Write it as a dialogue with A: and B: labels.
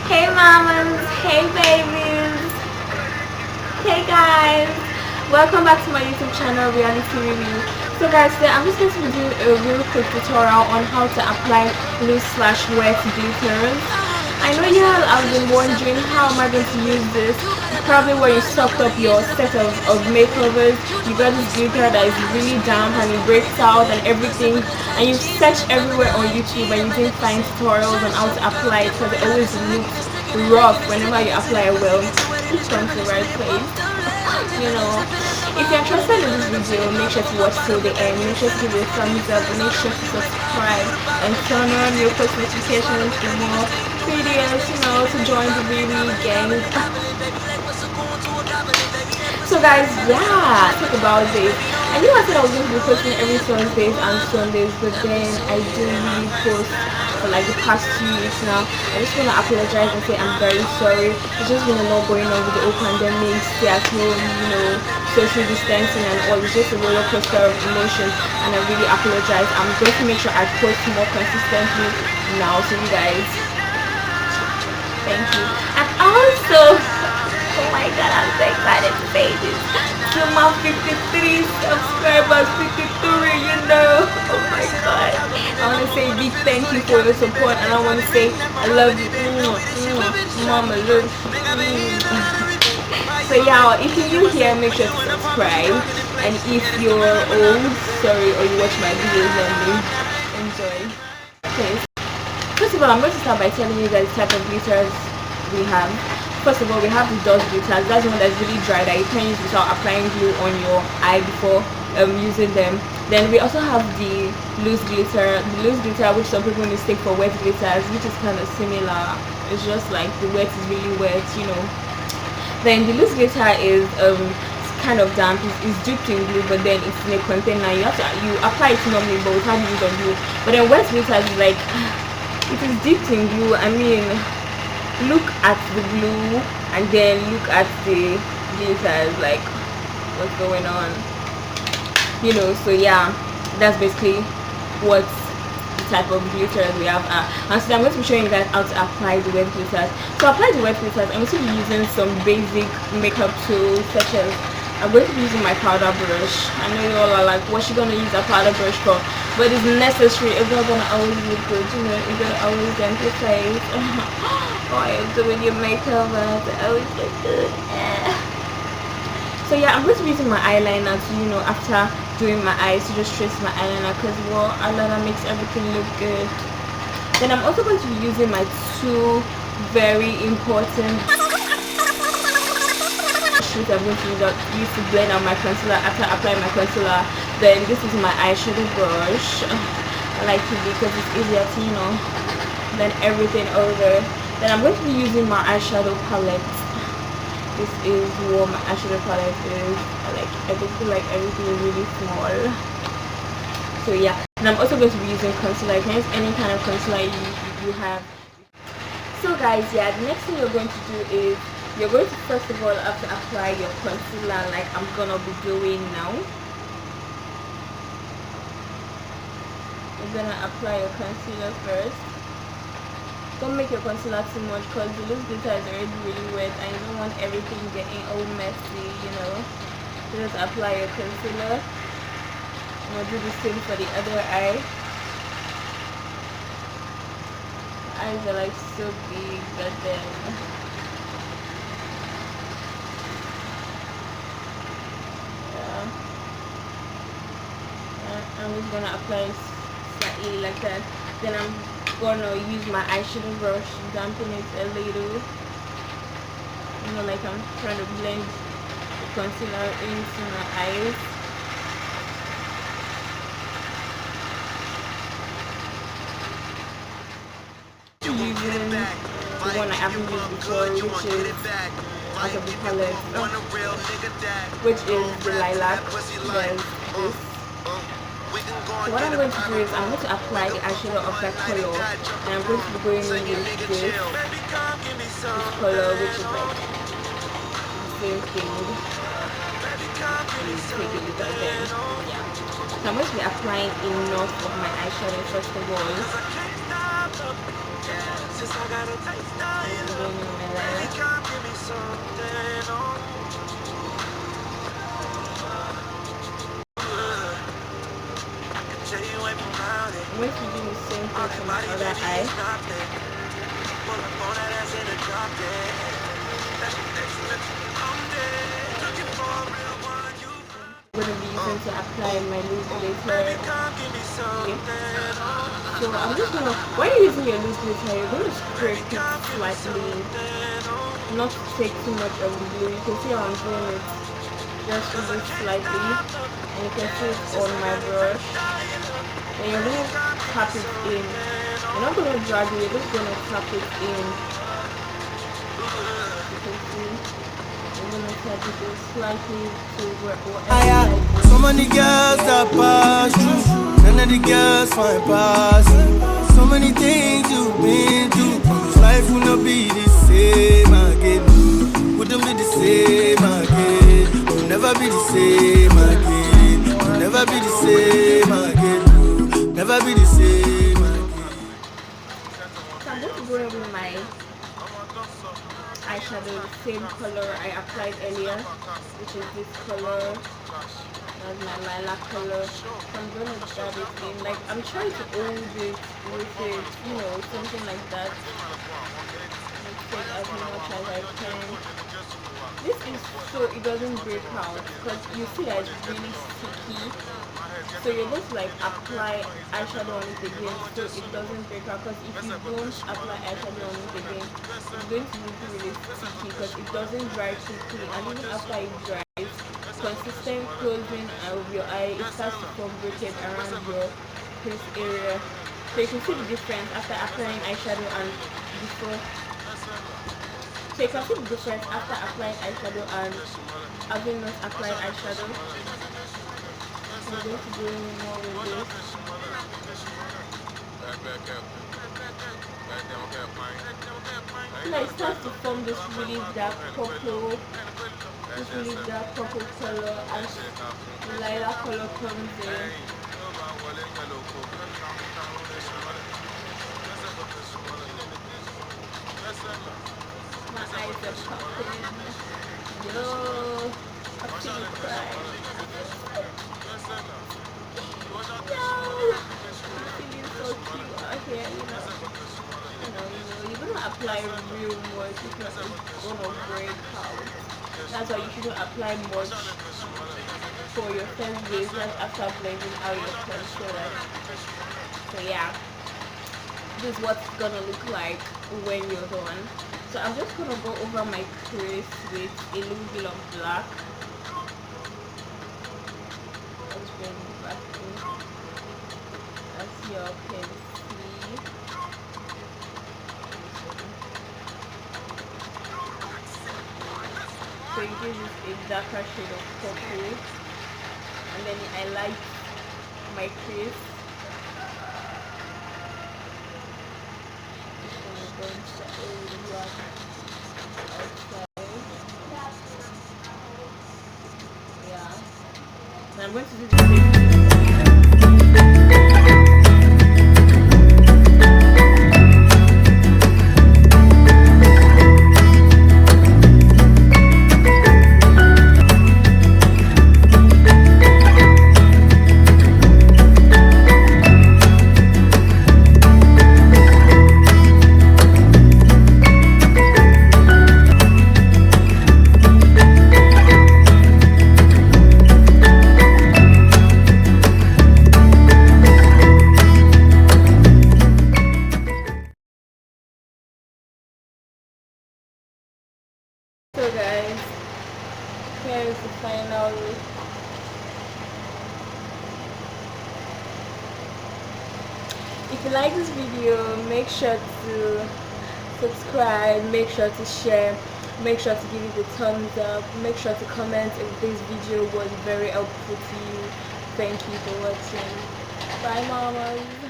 A: Hey mamas, hey babies, hey guys, welcome back to my YouTube channel Reality Riri. So guys, today I'm just going to be doing a real quick tutorial on how to apply loose slash wet glitters. I know you all have been wondering how am I going to use this. Probably when you stocked up your set of makeovers, you got this glitter that is really damp and it breaks out and everything, and you search everywhere on YouTube and you didn't find tutorials on how to apply it because it always looks rough whenever you apply a well. Each comes to the right place. You know, if you're interested in this video, make sure to watch till the end. Make sure to give it a thumbs up, make sure to subscribe and turn on your post notifications for more videos, you know, to join the Riri gang. So guys, yeah, talk about this. I knew I said I was going to be posting every Thursdays and Sundays, but then I didn't really post for like the past 2 weeks now. I just want to apologize and say I'm very sorry. It's just been a lot going on with the whole pandemic, stay at home, you know, social distancing and all. It's just a roller coaster of emotions, and I really apologize. I'm going to make sure I post more consistently now, so you guys, thank you. And also, oh my god, I'm so excited to say this to my 53 subscribers, 53, you know. Oh my god, I want to say a big thank you for your support, and I want to say I love you, mama, love you. So yeah, if you're new here, make sure to subscribe, and if you're old, sorry, or you watch my videos only, enjoy. Okay, first of all, I'm going to start by telling you guys the type of glitters we have. First of all, we have the dust glitters. That's the one that's really dry that you can use without applying glue on your eye before using them. Then we also have the loose glitter. The loose glitter, which some people mistake for wet glitters, which is kind of similar. It's just like the wet is really wet, you know. Then the loose glitter is kind of damp. It's dipped in glue, but then it's in a container. You apply it normally, but without use of glue. But then wet glitter is like it is dipped in glue. I mean, look at the glue and then look at the glitters, like what's going on, you know. So yeah, that's basically what the type of glitters we have and so I'm going to be showing you guys how to apply the wet glitters. To apply the wet glitters, I'm going to be using some basic makeup tools, such as I'm going to be using my powder brush. I know you all are like, what's she gonna use a powder brush for? But it's necessary. It's not gonna always look good, you know. It's gonna always dent your face while you're doing your makeup, and it always look good. So yeah, I'm going to be using my eyeliner to, you know, after doing my eyes, to just trace my eyeliner, because well, eyeliner makes everything look good. Then I'm also going to be using my two very important I'm going to use to blend out my concealer after applying my concealer. Then this is my eyeshadow brush. I like it because it's easier to, you know, blend everything over. Then I'm going to be using my eyeshadow palette. This is what my eyeshadow palette is. I feel like everything is really small. So yeah, and I'm also going to be using concealer. You can use any kind of concealer you have. So guys, yeah, the next thing you're going to do is you're going to first of all have to apply your concealer, like I'm gonna be doing now. You're gonna apply your concealer first. Don't make your concealer too much because the loose glitter is already really wet and you don't want everything getting all messy, you know. Just apply your concealer. I'm gonna do the same for the other eye. The eyes are like so big, but then I'm just gonna apply slightly like that. Then I'm gonna use my eyeshadow brush to dampen it a little. You know, like I'm trying to blend the concealer into my eyes. Using the one I haven't used before, which is out of the palette, which is the lilac. There's this. So what I'm going to do is I'm going to apply the eyeshadow of that color, and I'm going to be going in with this color, which is like the same thing. Take a look at them. Yeah. So I'm going to be applying enough of my eyeshadow first of all. I'm going to do the same thing for my other eye. I'm going to be using to apply my loose glitter. So I'm just going to, when you're using your loose glitter, you're going to scrape it slightly, not to take too much of the glue. You can see how I'm doing it, just really slightly, and you can see it on my brush. And you're going to tap it in. You're not going to drag it, you're just going to tap it in. You can see. I'm going to tap it in slightly to wherever.
B: So many girls that pass through, none of the girls find pass. So many things you've been through. Life will not be the same again. Wouldn't be the same again. Will never be the same again. Will never be the same again. Never be the same again.
A: So I'm going to go in with my eyeshadow, the same color I applied earlier, which is this color. That's my lilac color. So I'm going to dab it in. Like, I'm trying to hold it with it, you know, something like that. Let's take as much as I can. This is so it doesn't break out, because you see that it's really sticky. So you're going to like apply eyeshadow on it again so it doesn't break out, because if you don't apply eyeshadow on it again, it's going to look really sticky because it doesn't dry quickly, and even after it dries, consistent closing of your eye, it starts to form breakage around your face area. So you can see the difference after applying eyeshadow and before. So you can see the difference after applying eyeshadow and having not applied eyeshadow. I'm going to do more with this. So it starts to form this really dark purple, color as the lilac color comes in. My eyes are popping. Yo, I'm feeling crying. No, I'm feeling so cute out here, you know. You're gonna apply real much because it's gonna break out. That's why you shouldn't apply much for your first days, just after blending out your concealer. So yeah, this is what it's gonna look like when you're done. So I'm just gonna go over my crease with a little bit of black. Let's bring it back in, as you can see. So it gives it a darker shade of purple, and then I like my crease. Yeah, and I'm going to do the same thing. So guys, here is the final look. If you like this video, make sure to subscribe, make sure to share, make sure to give it a thumbs up, make sure to comment if this video was very helpful to you. Thank you for watching. Bye mamas.